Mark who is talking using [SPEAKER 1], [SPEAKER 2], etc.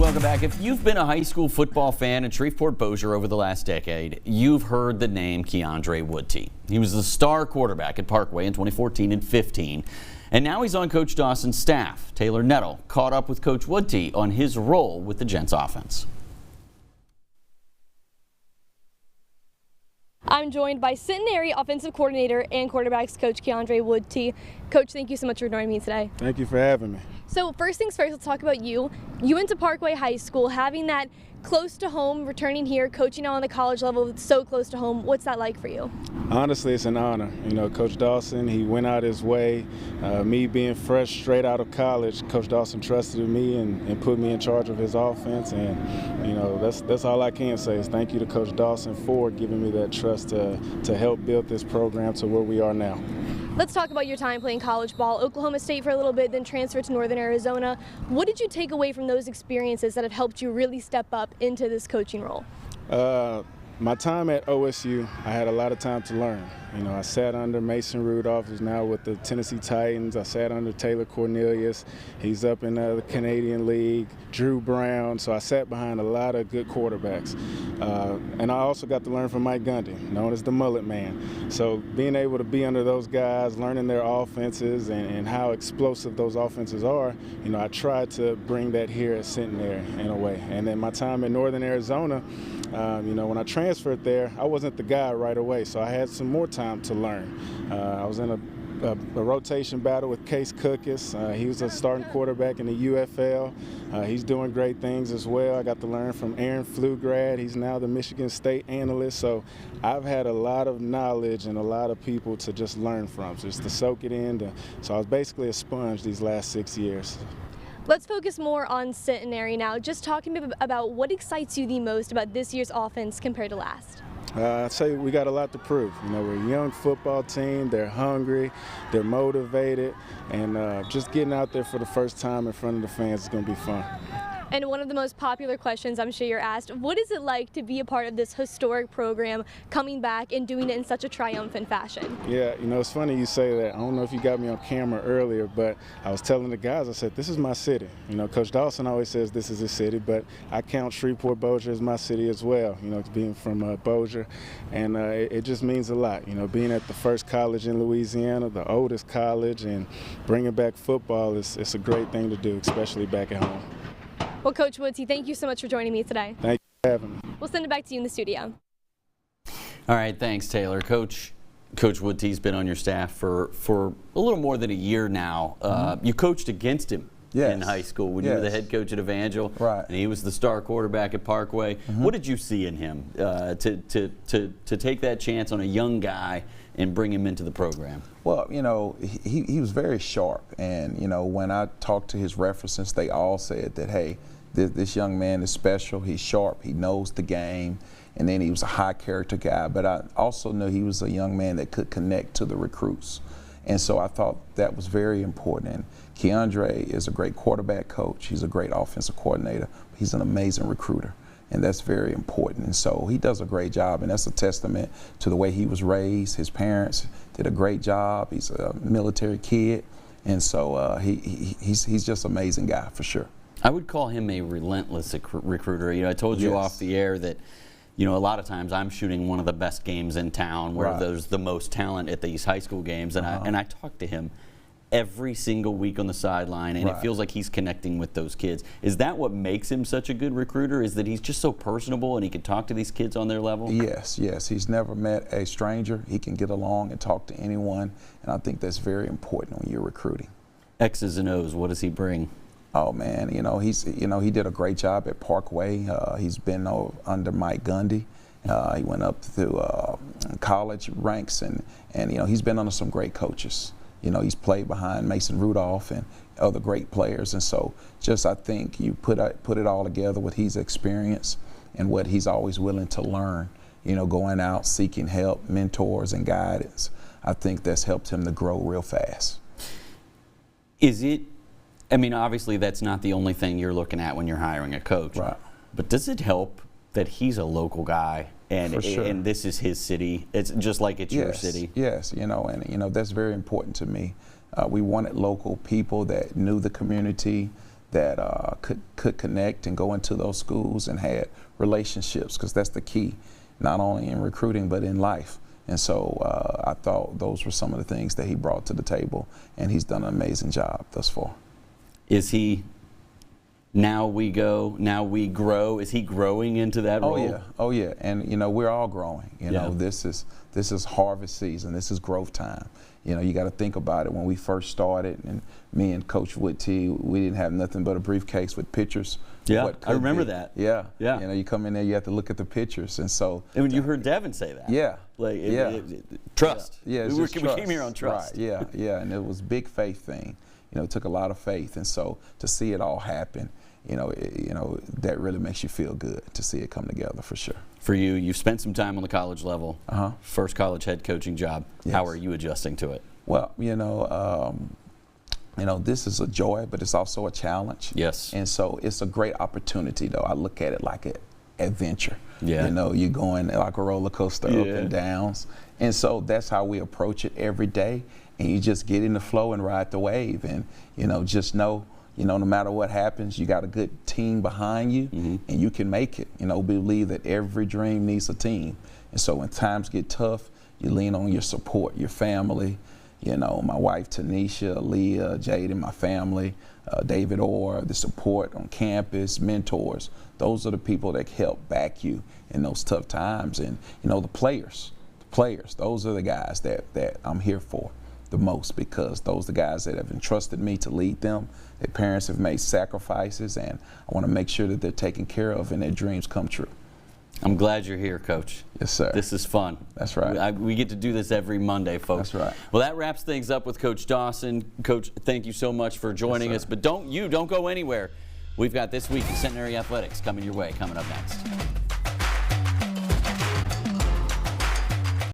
[SPEAKER 1] welcome back. If you've been a high school football fan in Shreveport-Bossier over the last decade, you've heard the name Keandre Woodtee. He was the star quarterback at Parkway in 2014 and 15, and now he's on Coach Dawson's staff. Taylor Nettle caught up with Coach Woodtee on his role with the Gents offense.
[SPEAKER 2] I'm joined by Centenary offensive coordinator and quarterbacks coach Keandre Woodtee. Coach, thank you so much for joining me today.
[SPEAKER 3] Thank you for having me.
[SPEAKER 2] So first things first, let's talk about you. You went to Parkway High School, having that close to home, returning here, coaching on the college level, so close to home. What's that like for you?
[SPEAKER 3] Honestly, it's an honor. You know, Coach Dawson, he went out his way. Me being fresh straight out of college, Coach Dawson trusted me and put me in charge of his offense. And, you know, that's all I can say is thank you to Coach Dawson for giving me that trust to help build this program to where we are now.
[SPEAKER 2] Let's talk about your time playing college ball. Oklahoma State for a little bit, then transferred to Northern Arizona. What did you take away from those experiences that have helped you really step up into this coaching role?
[SPEAKER 3] My time at OSU, I had a lot of time to learn. You know, I sat under Mason Rudolph, who's now with the Tennessee Titans. I sat under Taylor Cornelius. He's up in the Canadian League. Drew Brown. So I sat behind a lot of good quarterbacks. And I also got to learn from Mike Gundy, known as the Mullet Man. So being able to be under those guys, learning their offenses and how explosive those offenses are, you know, I tried to bring that here at Centenary in a way. And then my time in Northern Arizona, you know, when I transferred there, I wasn't the guy right away, so I had some more time to learn. I was in a rotation battle with Case Cookis. He was a starting quarterback in the UFL. He's doing great things as well. I got to learn from Aaron Pflugrad. He's now the Michigan State analyst. So I've had a lot of knowledge and a lot of people to just learn from, just to soak it in. So I was basically a sponge these last 6 years.
[SPEAKER 2] Let's focus more on Centenary now. Just talking about what excites you the most about this year's offense compared to last.
[SPEAKER 3] I'd say we got a lot to prove. You know, we're a young football team. They're hungry, they're motivated, and just getting out there for the first time in front of the fans is going to be fun.
[SPEAKER 2] And one of the most popular questions I'm sure you're asked, what is it like to be a part of this historic program, coming back and doing it in such a triumphant fashion?
[SPEAKER 3] Yeah, you know, it's funny you say that. I don't know if you got me on camera earlier, but I was telling the guys, I said, this is my city. You know, Coach Dawson always says this is his city, but I count Shreveport-Bossier as my city as well, you know, being from Bossier. And it just means a lot, you know, being at the first college in Louisiana, the oldest college, and bringing back football, it's a great thing to do, especially back at home.
[SPEAKER 2] Well, Coach Woodtee, thank you so much for joining me today.
[SPEAKER 3] Thank you for having me.
[SPEAKER 2] We'll send it back to you in the studio.
[SPEAKER 1] All right, thanks, Taylor. Coach Woodtee's been on your staff for a little more than a year now. You coached against him in high school when you were the head coach at Evangel,
[SPEAKER 4] right?
[SPEAKER 1] And he was the star quarterback at Parkway. What did you see in him to take that chance on a young guy and bring him into the program?
[SPEAKER 4] Well, you know, he was very sharp, and you know, when I talked to his references, they all said that, hey, this young man is special. He's sharp. He knows the game. And then he was a high character guy. But I also knew he was a young man that could connect to the recruits. And so I thought that was very important. And Keandre is a great quarterback coach. He's a great offensive coordinator. He's an amazing recruiter. And that's very important. And so he does a great job. And that's a testament to the way he was raised. His parents did a great job. He's a military kid. And so he's just an amazing guy for sure.
[SPEAKER 1] I would call him a relentless recruiter. You know, I told you off the air that, you know, a lot of times I'm shooting one of the best games in town where there's the most talent at these high school games, and I talk to him every single week on the sideline, and it feels like he's connecting with those kids. Is that what makes him such a good recruiter, is that he's just so personable and he can talk to these kids on their level?
[SPEAKER 4] Yes, yes. He's never met a stranger. He can get along and talk to anyone, and I think that's very important when you're recruiting.
[SPEAKER 1] X's and O's, what does he bring?
[SPEAKER 4] Oh man, you know, he did a great job at Parkway. He's been under Mike Gundy. He went up through college ranks, and you know, he's been under some great coaches. You know, he's played behind Mason Rudolph and other great players, and so just I think you put it all together with his experience and what he's always willing to learn. You know, going out seeking help, mentors, and guidance. I think that's helped him to grow real fast.
[SPEAKER 1] I mean, obviously that's not the only thing you're looking at when you're hiring a coach.
[SPEAKER 4] Right.
[SPEAKER 1] But does it help that he's a local guy and this is his city? It's just like it's your city.
[SPEAKER 4] Yes, you know, and you know that's very important to me. We wanted local people that knew the community, that could connect and go into those schools and had relationships, because that's the key, not only in recruiting but in life. And so I thought those were some of the things that he brought to the table, and he's done an amazing job thus far.
[SPEAKER 1] Is he, now we grow, is he growing into that role?
[SPEAKER 4] Oh yeah, and you know, we're all growing. You know, this is harvest season, this is growth time. You know, you got to think about it. When we first started, and me and Coach Woodtee, we didn't have nothing but a briefcase with pictures.
[SPEAKER 1] Yeah, I remember that.
[SPEAKER 4] Yeah.
[SPEAKER 1] You
[SPEAKER 4] know, you come in there, you have to look at the pictures, and so.
[SPEAKER 1] And when you heard Devin say that.
[SPEAKER 4] Yeah.
[SPEAKER 1] Like, trust.
[SPEAKER 4] Yeah,
[SPEAKER 1] we came here on trust.
[SPEAKER 4] Right. Yeah, and it was a big faith thing. You know, it took a lot of faith, and so to see it all happen, you know, that really makes you feel good to see it come together, for sure.
[SPEAKER 1] For you, you've spent some time on the college level. First college head coaching job.
[SPEAKER 4] Yes.
[SPEAKER 1] How are you adjusting to it?
[SPEAKER 4] Well, you know, this is a joy, but it's also a challenge.
[SPEAKER 1] Yes.
[SPEAKER 4] And so it's a great opportunity, though. I look at it like an adventure.
[SPEAKER 1] Yeah.
[SPEAKER 4] You know, you're going like a roller coaster up and downs. And so that's how we approach it every day. And you just get in the flow and ride the wave. And, you know, just know, you know, no matter what happens, you got a good team behind you, and you can make it. You know, believe that every dream needs a team. And so when times get tough, you lean on your support, your family. You know, my wife, Tanisha, Leah, Jaden, my family, David Orr, the support on campus, mentors. Those are the people that help back you in those tough times. And, you know, the players, those are the guys that I'm here for the most, because those are the guys that have entrusted me to lead them. Their parents have made sacrifices, and I want to make sure that they're taken care of and their dreams come true.
[SPEAKER 1] I'm glad you're here, Coach.
[SPEAKER 4] Yes, sir.
[SPEAKER 1] This is fun.
[SPEAKER 4] That's right.
[SPEAKER 1] We get to do this every Monday, folks.
[SPEAKER 4] That's right.
[SPEAKER 1] Well, that wraps things up with Coach Dawson. Coach, thank you so much for joining us. But don't go anywhere. We've got This Week in Centenary Athletics coming your way, coming up next.